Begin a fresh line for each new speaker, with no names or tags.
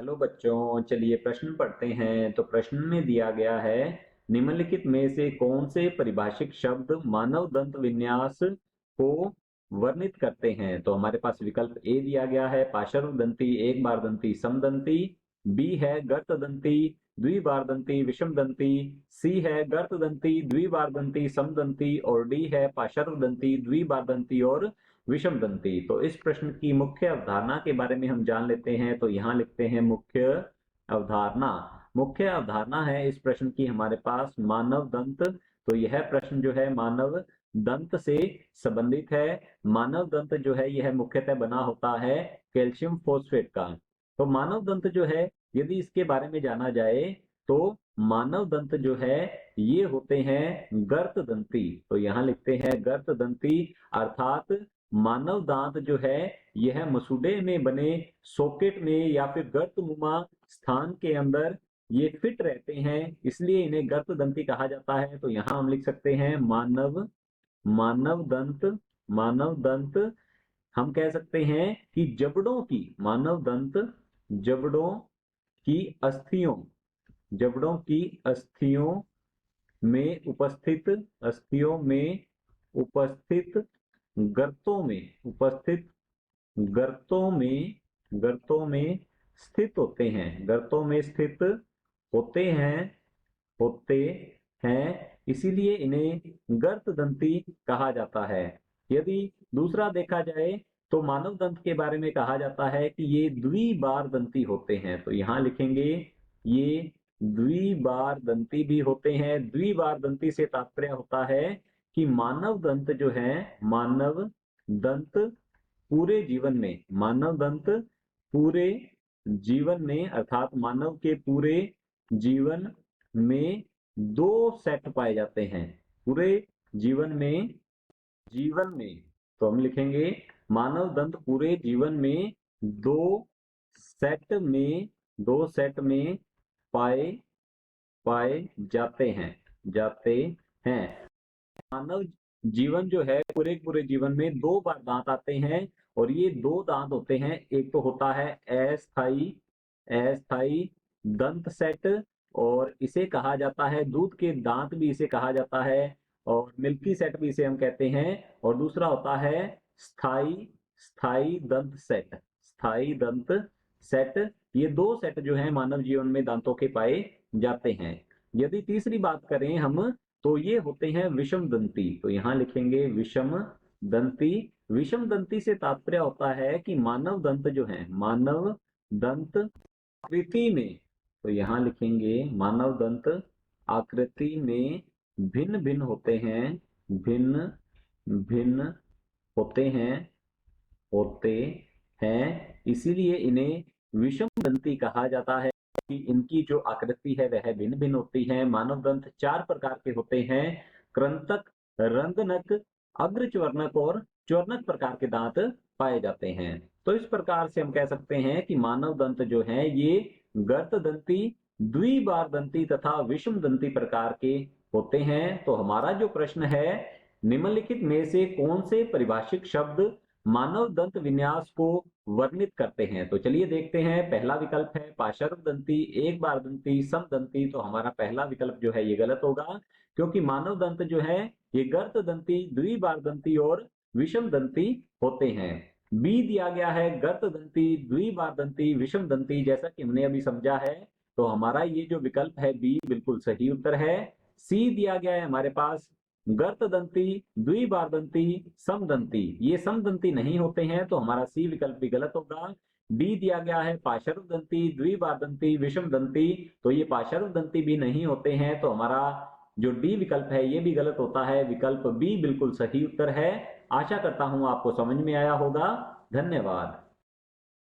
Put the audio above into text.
Hello बच्चों, चलिए प्रश्न पढ़ते हैं। तो प्रश्न में दिया गया है, निम्नलिखित में से कौन से परिभाषिक शब्द मानव दंत विन्यास को वर्णित करते हैं। तो हमारे पास विकल्प ए दिया गया है, पार्श्व दंती, एक बार दंती, समदंती। बी है गर्त दंती, द्विबार दंती, विषम दंती। सी है गर्त दंती, द्विबार दंती, समदंती। और डी है पार्श्व दंती, द्विबार दंती और विषम दंती। तो इस प्रश्न की मुख्य अवधारणा के बारे में हम जान लेते हैं। तो यहाँ लिखते हैं मुख्य अवधारणा। मुख्य अवधारणा है इस प्रश्न की हमारे पास मानव दंत। तो यह प्रश्न जो है मानव दंत से संबंधित है। मानव दंत जो है यह मुख्यतः बना होता है कैल्शियम फॉस्फेट का। तो मानव दंत जो है, यदि इसके बारे में जाना जाए तो मानव दंत जो है ये होते हैं गर्त दंती। तो यहाँ लिखते हैं गर्त दंती, अर्थात मानव दांत जो है यह मसूड़े में बने सॉकेट में या फिर गर्तनुमा स्थान के अंदर ये फिट रहते हैं, इसलिए इन्हें गर्त दंती कहा जाता है। तो यहाँ हम लिख सकते हैं मानव दंत। मानव दंत हम कह सकते हैं कि जबड़ों की, मानव दंत जबड़ों की अस्थियों, जबड़ों की अस्थियों में उपस्थित, अस्थियों में उपस्थित गर्तों में, उपस्थित गर्तों में, गर्तों में स्थित होते हैं, गर्तों में स्थित होते हैं, होते हैं, इसीलिए इन्हें गर्त दंती कहा जाता है। यदि दूसरा देखा जाए तो मानव दंत के बारे में कहा जाता है कि ये द्विबार दंती होते हैं। तो यहाँ लिखेंगे ये द्विबार दंती भी होते हैं। द्विबार दंती से तात्पर्य होता है कि मानव दंत जो है, मानव दंत पूरे जीवन में, मानव दंत पूरे जीवन में, अर्थात मानव के पूरे जीवन में दो सेट पाए जाते हैं। पूरे जीवन में, जीवन में तो हम लिखेंगे मानव दंत पूरे जीवन में दो सेट में, दो सेट में पाए पाए जाते हैं, जाते हैं। मानव जीवन जो है पूरे पूरे जीवन में दो बार दांत आते हैं, और ये दो दांत होते हैं। एक तो होता है अस्थाई, अस्थाई दंत सेट, और इसे कहा जाता है दूध के दांत भी इसे कहा जाता है, और मिल्की सेट भी इसे हम कहते हैं। और दूसरा होता है स्थाई, स्थाई दंत सेट, स्थाई दंत सेट। ये दो सेट जो है मानव जीवन में दांतों के पाए जाते हैं। यदि तीसरी बात करें हम, तो ये होते हैं विषम दंती। तो यहाँ लिखेंगे विषम दंती। विषम दंती से तात्पर्य होता है कि मानव दंत जो है, मानव दंत आकृति में, तो यहाँ लिखेंगे मानव दंत आकृति में भिन्न भिन्न होते हैं, भिन्न भिन्न होते हैं, होते हैं, इसीलिए इन्हें विषम दंती कहा जाता है कि इनकी जो आकृति है वह भिन्न भिन्न होती है। मानव दंत चार प्रकार के होते हैं, कृंतक, रंगनक, अग्रच्वर्णक और च्वर्णक प्रकार के दांत पाए जाते हैं। तो इस प्रकार से हम कह सकते हैं कि मानव दंत जो है ये गर्त दंती, द्विबार दंती तथा विषम दंती प्रकार के होते हैं। तो हमारा जो प्रश्न है, निम्नलिखित में से कौन से परिभाषिक शब्द मानव दंत विन्यास को वर्णित करते हैं। तो चलिए देखते हैं। पहला विकल्प है पार्श्व दंती, एक बार दंती, समदंती। तो हमारा पहला विकल्प जो है ये गलत होगा, क्योंकि मानव दंत जो है ये गर्त दंती, द्विबार दंती और विषम दंती होते हैं। बी दिया गया है गर्त दंती, द्विबार दंती, विषम दंती, जैसा कि हमने अभी समझा है। तो हमारा ये जो विकल्प है बी बिल्कुल सही उत्तर है। सी दिया गया है हमारे पास गर्त दंती, द्विबार दंती, समदंती। ये समदंती नहीं होते हैं, तो हमारा सी विकल्प भी गलत होगा। डी दिया गया है पार्श्व दंती, द्विबार दंती, विषम दंती। तो ये पार्श्व दंती भी नहीं होते हैं, तो हमारा जो डी विकल्प है ये भी गलत होता है। विकल्प बी बिल्कुल सही उत्तर है। आशा करता हूं आपको समझ में आया होगा। धन्यवाद।